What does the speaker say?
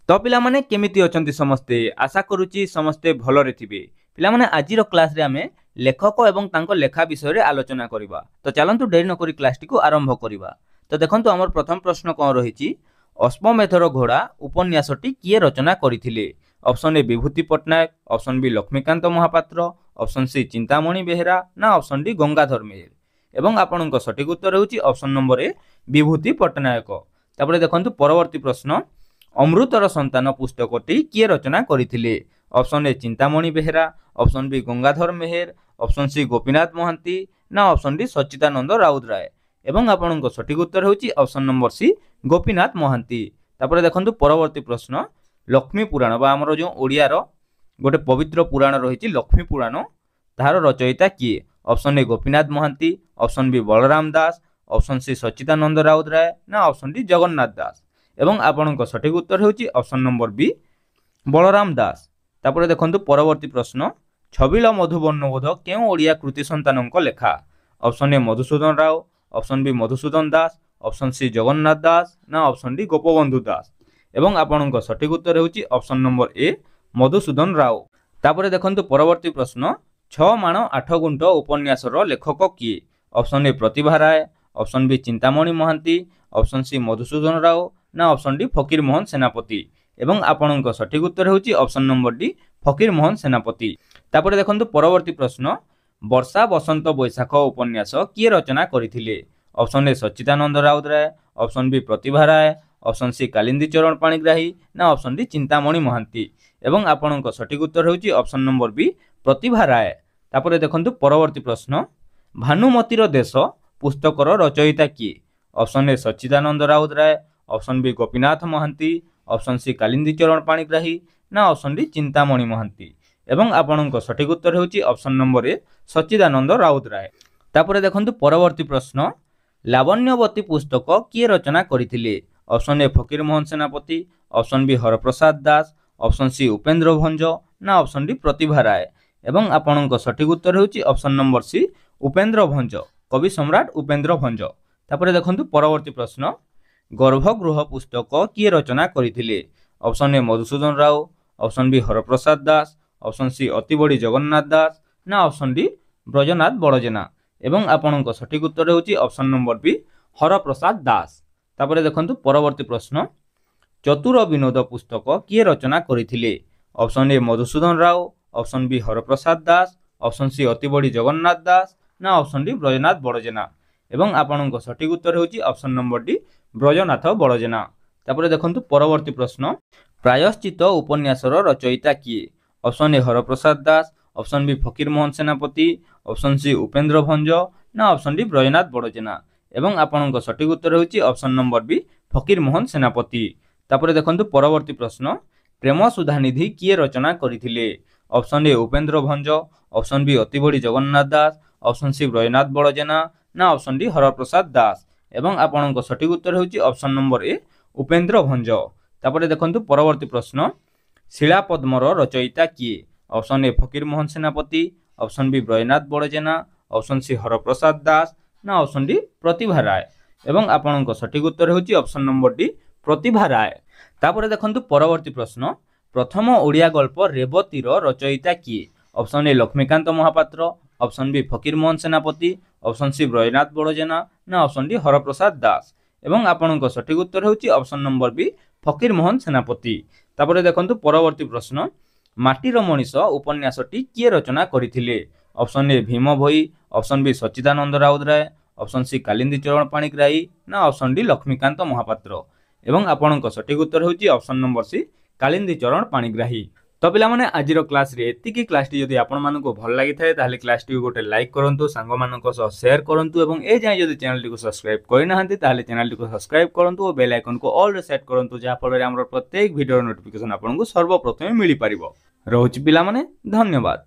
तो पिलामाने केमिति अछंती समस्ते आशा करूची समस्ते भलरे थिबे। पिलामाने आजिर क्लास रे आमे लेखक एवं तांको लेखा विषय रे आलोचना करिबा। तो चलंतु देरी न करी क्लास टी को आरंभ करिबा। तो देखंतु हमर प्रथम प्रश्न कोन रहिची अश्वमेधर घोड़ा उपन्यासटी किए रचना करिथिले। Option A Bibhuti Patnaik, option B Laxmikanta Mohapatra, option C Chintamani Behera ना ऑप्शन डी गंगाधर मेहेर। एवं आपनक सठिक उत्तर हेउची option number A Bibhuti Patnaik. तापरे देखंतु परवर्ती प्रश्न अमृतर संतान पुस्तकटी किए रचना करथिले। Option A Chintamani Behera, option B Gangadhar Meher, option सी गोपीनाथ महांती ना ऑप्शन डी सच्चिदानंद राउतराय। एवं आपनक सठिक उत्तर हेउची option number C Gopinath Mohanty. तापरे देखंतु परवर्ती प्रश्न लक्ष्मी पुराण बा हमर जो ओडिया रो गोटे पवित्र पुराण रहिछि लक्ष्मी पुराण तार रचयिता किए। Option A Gopinath Mohanty, option B Balaram Das, option C Sachidananda Routray ना ऑप्शन डी जगन्नाथ दास। एवं आपनक सठिक उत्तर हेउची option number B Balaram Das. तापरे देखंतु परवर्ती प्रश्न छबिल मधुवर्णबोध केउ ओडिया कृति संतानक लेखा। Option A Madhusudan Rao, option B Madhusudan Das, option C Jagannath Das ना ऑप्शन डी गोपबंधु दास। एवं आपनक सठिक उत्तर हेउची option number A Madhusudan Rao. तापरे देखंतु परवर्ती प्रश्न 6 माण 8 गुंठ उपन्यासर लेखक किए। Option A Pratibha Ray, option B Chintamani Mohanty, option C Madhusudan Rao ना ऑप्शन डी फकीर मोहन सेनापति। एवं आपनक सठिक उत्तर हेउची option number D Fakir Mohan सेनापति। तापरे देखंतु परवर्ती प्रश्न वर्षा बसंत बैशाख उपन्यास किए रचना करथिले। Option A Sachidananda Routray, option B Pratibha Ray, option C Kalindi Charan Panigrahi ना ऑप्शन डी चिंतामणि महांती। एवं आपनक सठिक उत्तर हेउची option number B Pratibha Ray. तापरे देखंतु परवर्ती प्रश्न भानुमतीर देश पुस्तकर रचयिता किए। Option A Sachidananda Routray, option B Gopinath Mohanty, option C Kalindi Charan Panigrahi ना ऑप्शन डी चिंतामणि महांती। एवं आपनक सठिक उत्तर हेउची ऑप्शन नंबर ए सच्चिदानंद राउतराय। तापरे देखंतु परवर्ती प्रश्न लावण्यवती पुस्तक किए रचना करथिले। ऑप्शन ए Fakir Mohan Senapati, option B Haraprasad Das, option सी उपेंद्र भंज ना ऑप्शन डी प्रतिभा राय। एवं आपनक सठिक उत्तर हेउची ऑप्शन नंबर सी उपेंद्र भंज, कवि सम्राट उपेंद्र भंज। तापरे देखंतु परवर्ती प्रश्न गर्भगृह पुस्तक किए रचना करथिले। Option A Madhusudan Rao, option B Haraprasad Das, option C Atibadi Jagannath Das ना ऑप्शन डी ब्रजनाथ बड़जेना। एवं आपनक सठिक उत्तर हेउची option number B Haraprasad Das. तापरे देखंतु परवर्ती प्रश्न चतुर विनोद पुस्तक किए रचना करथिले। Option A Madhusudan Rao, option B Haraprasad Das, option C Atibadi Jagannath Das ना ऑप्शन डी ब्रजनाथ बड़जेना। एवं आपनक सठिक उत्तर हेउची option number D Brajanath Badajena. तापरे देखंतु परवर्ती प्रश्न प्रायश्चित उपन्यासर रचयिता किए। Option A Haraprasad Das, option B Fakir Mohan Senapati, option C Upendra भंज ना ऑप्शन डी ब्रजनाथ बड़जेना। एवं आपनक सठिक उत्तर हेउची option number B Fakir Mohan सेनापति। तापरे देखंतु परवर्ती प्रश्न प्रेम सुधानिधि किए रचना करथिले। Option A Upendra Bhanja, option B Atibadi Jagannath Das, option C Brajanath Badajena ना ऑप्शन डी हरप्रसाद दास। एवं आपनक सठिक उत्तर हेउची option number A Upendra Bhanja. तापरे देखंतु परवर्ती प्रश्न शिलापद्मर रचयिता किए। ऑप्शन ए Fakir Mohan Senapati, option B Brajanath Badajena, option C Haraprasad Das ना ऑप्शन डी प्रतिभा राय। एवं आपनक सठिक उत्तर हेउची option number D Pratibha Ray. तापरे देखंतु परवर्ती प्रश्न प्रथम ओडिया गल्प रेवतीर रचयिता किए। Option A Laxmikanta Mohapatra, option B Fakir Mohan Senapati, option C Brajanath Badajena ना ऑप्शन डी हरप्रसाद दास। एवं आपनक सठिक उत्तर हेउची option number B Fakir Mohan सेनापति। तापरे देखंतु परवर्ती प्रश्न माटीर मनीष उपन्यासटी किए रचना करथिले। Option A Bhima Bhoi, option B Sachidananda Routray, option C Kalindi Charan Panigrahi ना ऑप्शन डी लक्ष्मीकांत महापात्र। एवं आपनक सठिक उत्तर हेउची ऑप्शन नंबर सी कालिंदी चरण पाणिग्राही। तो पिलामाने आजिर क्लास रे एतिकी क्लास टी जदि आपण मानको भल लागि थाए ताले क्लास टी गोटे लाइक करंतु, सांग मानको सह शेयर करंतु एवं ए जाय जदि चैनल टी को सब्सक्राइब करि नाहंती ताले चैनल टी को सब्सक्राइब करंतु और बेल आइकन को ऑल रे सेट करंतु जा फल रे हमर प्रत्येक वीडियो नोटिफिकेशन आपनको सर्वप्रथमे मिली परिबो। रहउची पिलामाने धन्यवाद।